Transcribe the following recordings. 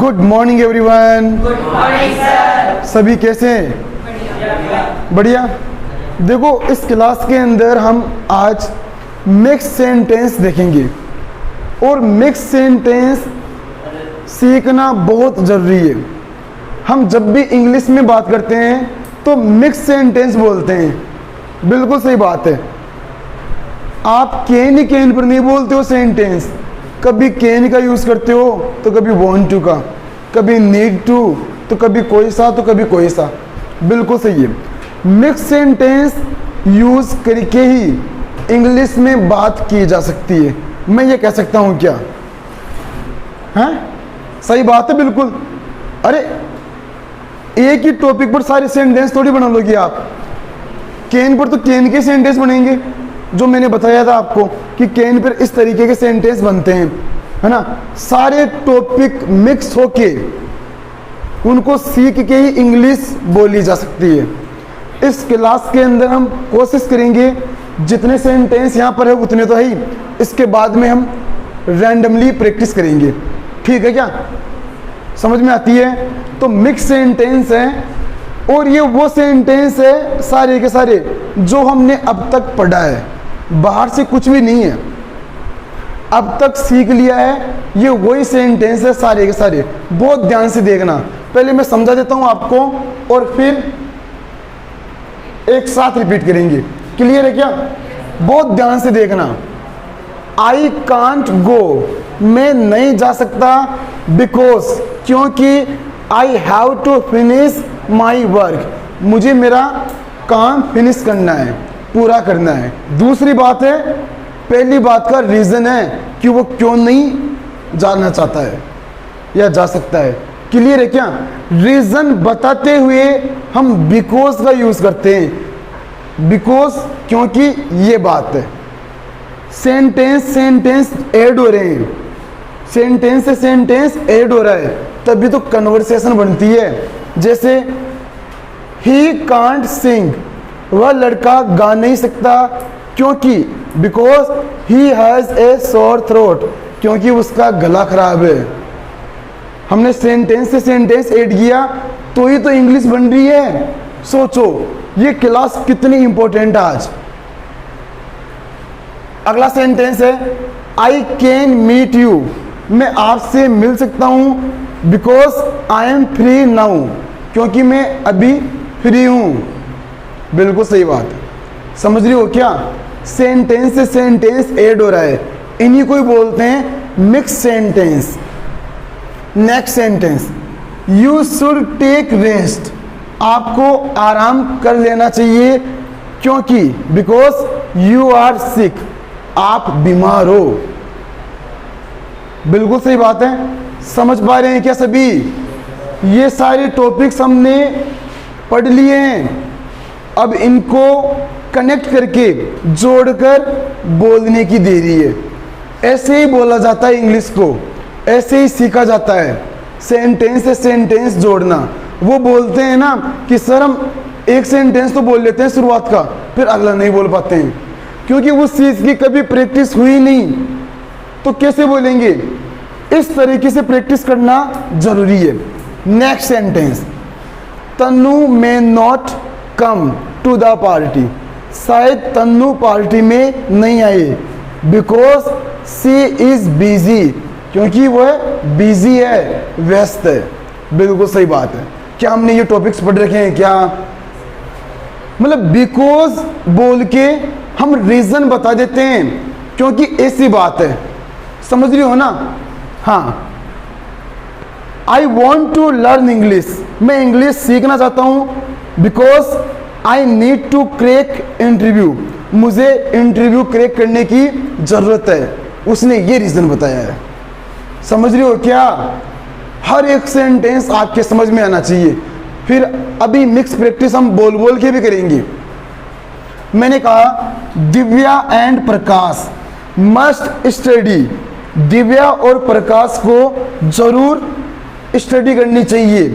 Good morning everyone. Good morning sir. सभी कैसे हैं? बढ़िया। देखो, इस क्लास के अंदर हम आज मिक्स सेंटेंस देखेंगे और मिक्स सेंटेंस सीखना बहुत ज़रूरी है। हम जब भी इंग्लिश में बात करते हैं तो मिक्स सेंटेंस बोलते हैं। बिल्कुल सही बात है। आप कैन पर नहीं बोलते हो सेंटेंस, कभी कैन का यूज़ करते हो तो कभी वांट टू का, कभी नीड टू तो कभी कोई सा तो कभी कोई सा। बिल्कुल सही है। मिक्स सेंटेंस यूज़ करके ही इंग्लिश में बात की जा सकती है। मैं ये कह सकता हूँ क्या? हैं? सही बात है बिल्कुल। अरे एक ही टॉपिक पर सारे सेंटेंस थोड़ी बना लोगे आप। कैन पर तो कैन के सेंटेंस बनेंगे, जो मैंने बताया था आपको कि कैन पर इस तरीके के सेंटेंस बनते हैं, है ना। सारे टॉपिक मिक्स होके उनको सीख के ही इंग्लिश बोली जा सकती है। इस क्लास के अंदर हम कोशिश करेंगे जितने सेंटेंस यहाँ पर है उतने तो ही, इसके बाद में हम रैंडमली प्रैक्टिस करेंगे। ठीक है क्या? समझ में आती है? तो मिक्स सेंटेंस है और ये वो सेंटेंस है सारे के सारे जो हमने अब तक पढ़ा है, बाहर से कुछ भी नहीं है, अब तक सीख लिया है। ये वही सेंटेंस है सारे के सारे। बहुत ध्यान से देखना। पहले मैं समझा देता हूँ आपको और फिर एक साथ रिपीट करेंगे। क्लियर है क्या? बहुत ध्यान से देखना। आई कांट गो, मैं नहीं जा सकता, बिकॉज, क्योंकि I have to finish my work, मुझे मेरा काम फिनिश करना है, पूरा करना है। दूसरी बात है, पहली बात का रीज़न है कि वो क्यों नहीं जाना चाहता है या जा सकता है। क्लियर है क्या? रीज़न बताते हुए हम बिकॉज का यूज़ करते हैं। बिकॉज, क्योंकि ये बात है। सेंटेंस ऐड हो रहे हैं, सेंटेंस से सेंटेंस ऐड हो रहा है, तभी तो कन्वर्सेशन बनती है। जैसे ही कांट सिंग, वह लड़का गा नहीं सकता, क्योंकि because he has a sore throat, क्योंकि उसका गला खराब है। हमने सेंटेंस से सेंटेंस ऐड किया तो ही तो इंग्लिश बन रही है। सोचो ये क्लास कितनी इंपॉर्टेंट है आज। अगला सेंटेंस है आई कैन मीट यू, मैं आपसे मिल सकता हूँ, because I M free now, क्योंकि मैं अभी फ्री हूँ। बिल्कुल सही बात है। समझ रही हो क्या? सेंटेंस से सेंटेंस ऐड हो रहा है, इन्हीं को ही बोलते हैं mix sentence. Next sentence, you should take rest, आपको आराम कर लेना चाहिए, क्योंकि बिकॉज यू आर सिक, आप बीमार हो। बिल्कुल सही बात है। समझ पा रहे हैं क्या सभी? ये सारे टॉपिक्स हमने पढ़ लिए हैं, अब इनको कनेक्ट करके जोड़कर बोलने की देरी है। ऐसे ही बोला जाता है इंग्लिश को, ऐसे ही सीखा जाता है, सेंटेंस से सेंटेंस जोड़ना। वो बोलते हैं ना कि सर हम एक सेंटेंस तो बोल लेते हैं शुरुआत का, फिर अगला नहीं बोल पाते हैं, क्योंकि उस चीज़ की कभी प्रैक्टिस हुई नहीं, तो कैसे बोलेंगे? इस तरीके से प्रैक्टिस करना जरूरी है। Next sentence, Tannu may not come to the party, शायद तन्नू पार्टी में नहीं आई, बिकॉज सी इज बिजी, क्योंकि वह बिजी है, व्यस्त है। बिल्कुल सही बात है। क्या हमने ये टॉपिक्स पढ़ रखे हैं क्या? मतलब बिकॉज बोल के हम रीजन बता देते हैं, क्योंकि ऐसी बात है। समझ रही हो ना? हाँ, I want to learn English, मैं इंग्लिश सीखना चाहता हूँ, because I need to crack interview, मुझे इंटरव्यू क्रैक करने की ज़रूरत है। उसने ये रीज़न बताया है। समझ रही हो क्या? हर एक सेंटेंस आपके समझ में आना चाहिए। फिर अभी मिक्स प्रैक्टिस हम बोल बोल के भी करेंगे। मैंने कहा Divya and Prakash must study, Divya और प्रकाश को जरूर स्टडी करनी चाहिए,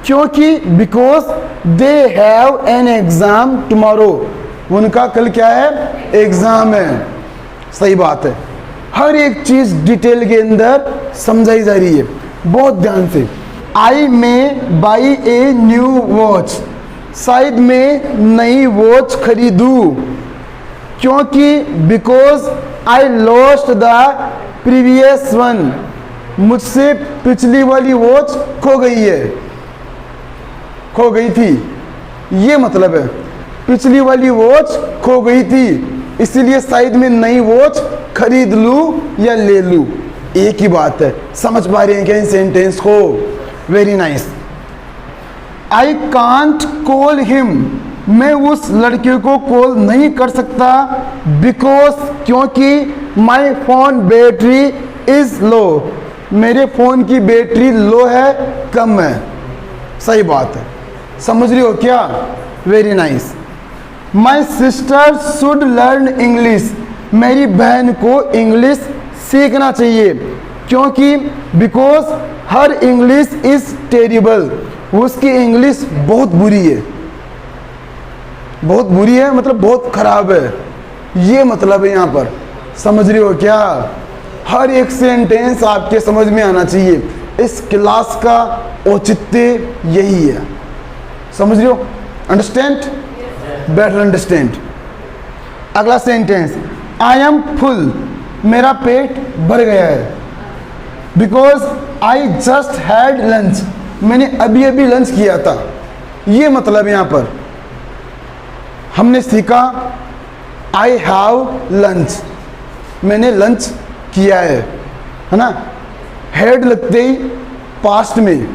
क्योंकि because they have an exam tomorrow, उनका कल क्या है? एग्जाम है। सही बात है। हर एक चीज डिटेल के अंदर समझाई जा रही है। बहुत ध्यान से। आई मे बाई ए न्यू वॉच, शायद मैं नई वॉच खरीदूं, क्योंकि because I lost the previous one, मुझसे पिछली वाली वॉच खो गई है, खो गई थी, ये मतलब है। पिछली वाली वॉच खो गई थी, इसीलिए शायद मैं नई वॉच खरीद लूं या ले लूं। एक ही बात है। समझ पा रहे हैं क्या इन सेंटेंस को? Very nice. I can't call him, मैं उस लड़के को कॉल नहीं कर सकता, बिकॉज क्योंकि my phone battery is low, मेरे फोन की बैटरी लो है, कम है। सही बात है। समझ रही हो क्या? Very nice. My sister should learn English, मेरी बहन को इंग्लिश सीखना चाहिए, क्योंकि because her English is terrible, उसकी इंग्लिश बहुत बुरी है। बहुत बुरी है मतलब बहुत खराब है, ये मतलब है यहाँ पर। समझ रही हो क्या? हर एक सेंटेंस आपके समझ में आना चाहिए। इस क्लास का औचित्य यही है। समझ रहे हो? अंडरस्टैंड? Better understand. अगला सेंटेंस, आई एम फुल, मेरा पेट भर गया है, because I just had lunch, मैंने अभी अभी लंच किया था, ये मतलब यहाँ पर। हमने सीखा आई हैव लंच, मैंने लंच किया है ना। हैड लगते ही पास्ट में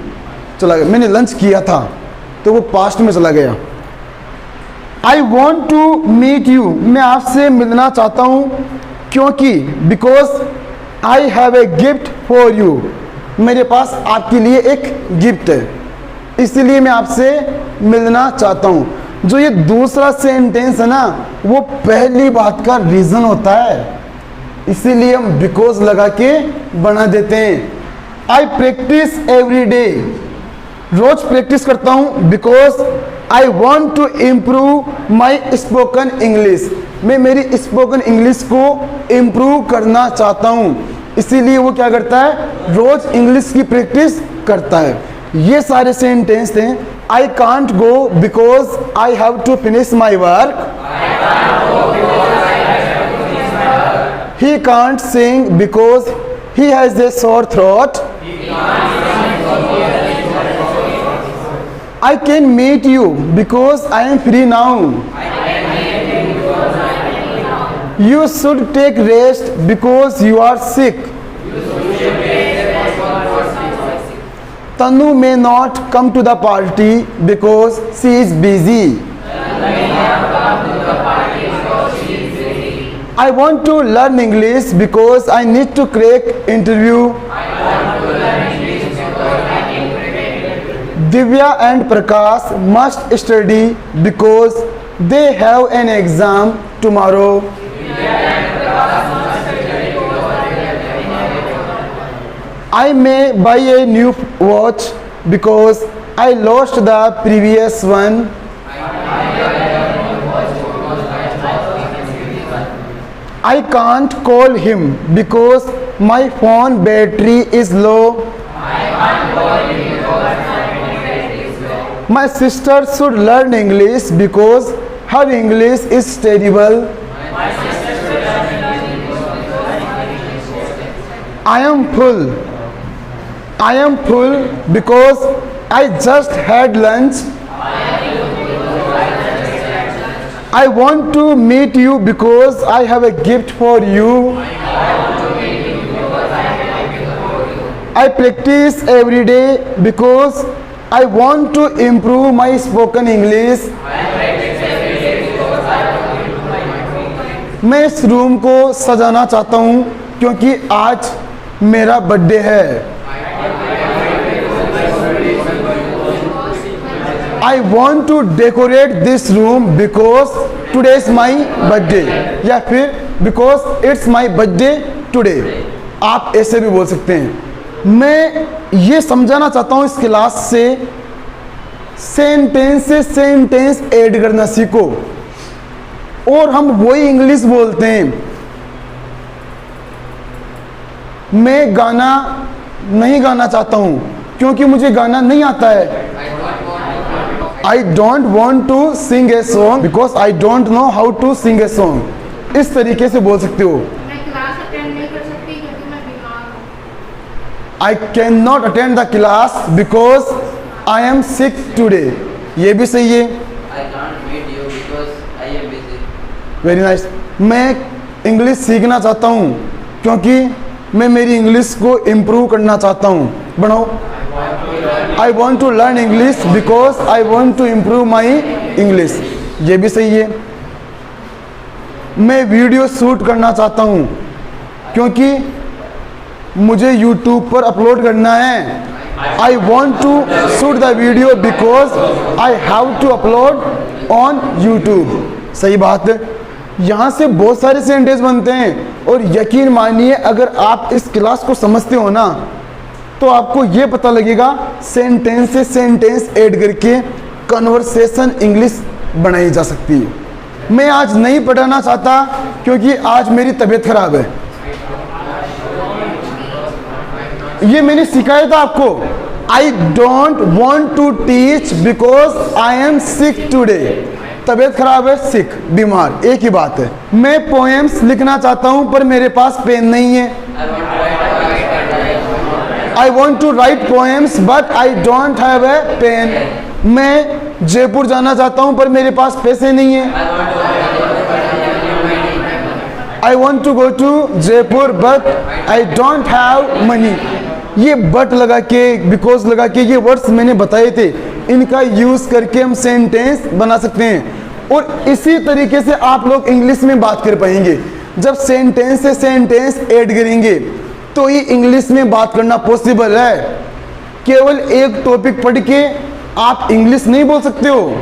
चला गया, मैंने लंच किया था तो वो पास्ट में चला गया। I want to meet you, मैं आपसे मिलना चाहता हूँ, क्योंकि because I have a gift for you, मेरे पास आपके लिए एक गिफ्ट है, इसीलिए मैं आपसे मिलना चाहता हूँ। जो ये दूसरा सेंटेंस है ना, वो पहली बात का रीजन होता है, इसीलिए हम बिकॉज लगा के बना देते हैं। आई प्रैक्टिस एवरी डे, रोज प्रैक्टिस करता हूँ, because I want to improve my spoken English, मैं मेरी स्पोकन इंग्लिश को इम्प्रूव करना चाहता हूँ, इसीलिए वो क्या करता है? रोज इंग्लिश की प्रैक्टिस करता है। ये सारे सेंटेंस थे। I can't go because I have to finish my work, he can't sing because he has a sore throat, I can meet you because I am free now. You should take rest because you are sick. Tanu may not come to the party because she is busy. I want to learn English because I need to crack interview. Divya and Prakash must study because they have an exam tomorrow. I may buy a new watch because I lost the previous one. I can't call him because my phone battery is low. My sister should learn English because her English is terrible. I am full. I am full because I just had lunch. I want to meet you because I have a gift for you. I practice every day because I want to improve my spoken English. मैं इस room को सजाना चाहता हूँ क्योंकि आज मेरा birthday है। I want to decorate this room because today is my birthday, या फिर because it's my birthday today। आप ऐसे भी बोल सकते हैं। मैं ये समझाना चाहता हूँ इस क्लास से सेंटेंस ऐड करना सीखो, और हम वही इंग्लिश बोलते हैं। मैं गाना नहीं गाना चाहता हूँ क्योंकि मुझे गाना नहीं आता है। I don't want to sing a song because I don't know how to sing a song। इस तरीके से बोल सकते हो। मैं क्लास अटेंड नहीं कर सकती क्योंकि मैं बीमार हूँ। I cannot attend the class because I am sick today। ये भी सही है। I can't meet you because I am busy। Very nice. मैं इंग्लिश सीखना चाहता हूँ क्योंकि मैं मेरी इंग्लिश को इम्प्रूव करना चाहता हूँ। बनाओ। I want to learn English because I want to improve my English। ये भी सही है। मैं वीडियो शूट करना चाहता हूँ क्योंकि मुझे YouTube पर अपलोड करना है। I want to shoot the video because I have to upload on YouTube। सही बात है। यहाँ से बहुत सारे सेंटेंस बनते हैं और यकीन मानिए अगर आप इस क्लास को समझते हो ना तो आपको ये पता लगेगा सेंटेंस से सेंटेंस ऐड करके कन्वर्सेशन इंग्लिश बनाई जा सकती है। मैं आज नहीं पढ़ाना चाहता क्योंकि आज मेरी तबीयत खराब है। ये मैंने सिखाया था आपको। I don't want to teach because I am sick today. तबीयत खराब है, सिक, बीमार, एक ही बात है। मैं पोएम्स लिखना चाहता हूं पर मेरे पास पेन नहीं है। I want to write poems but I don't have a pen। मैं जयपुर जाना चाहता हूँ पर मेरे पास पैसे नहीं है। I want to go to Jaipur but I don't have money। ये बट लगा के, बिकॉज लगा के, ये वर्ड्स मैंने बताए थे, इनका यूज करके हम सेंटेंस बना सकते हैं। और इसी तरीके से आप लोग इंग्लिश में बात कर पाएंगे। जब सेंटेंस से सेंटेंस ऐड करेंगे तो ही इंग्लिश में बात करना पॉसिबल है। केवल एक टॉपिक पढ़ के आप इंग्लिश नहीं बोल सकते हो।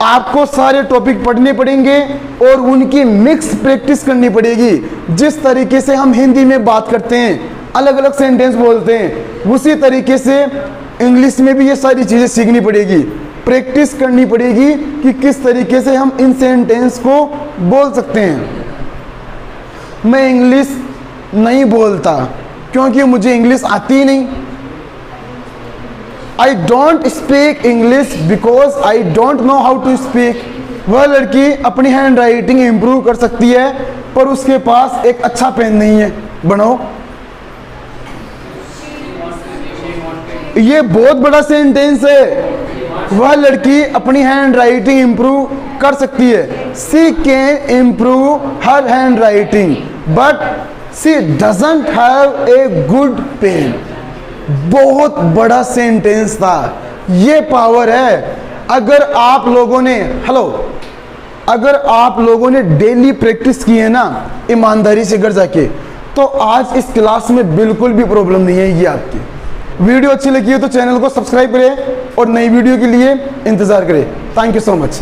आपको सारे टॉपिक पढ़ने पड़ेंगे और उनकी मिक्स प्रैक्टिस करनी पड़ेगी। जिस तरीके से हम हिंदी में बात करते हैं, अलग अलग सेंटेंस बोलते हैं, उसी तरीके से इंग्लिश में भी ये सारी चीज़ें सीखनी पड़ेगी, प्रैक्टिस करनी पड़ेगी कि किस तरीके से हम इन सेंटेंस को बोल सकते हैं। मैं इंग्लिश नहीं बोलता क्योंकि मुझे इंग्लिश आती ही नहीं। I don't speak English because I don't know how to speak. वह लड़की अपनी हैंड राइटिंग इम्प्रूव कर सकती है पर उसके पास एक अच्छा पेन नहीं है। बनाओ। ये बहुत बड़ा सेंटेंस है। वह लड़की अपनी हैंड राइटिंग इम्प्रूव कर सकती है। She can improve her handwriting but she doesn't have a good pen. बहुत बड़ा सेंटेंस था। ये पावर है। अगर आप लोगों ने अगर आप लोगों ने डेली प्रैक्टिस की है ना ईमानदारी से घर जाके, तो आज इस क्लास में बिल्कुल भी प्रॉब्लम नहीं है। ये आपकी वीडियो अच्छी लगी हो तो चैनल को सब्सक्राइब करें और नई वीडियो के लिए इंतजार करें। Thank you so much.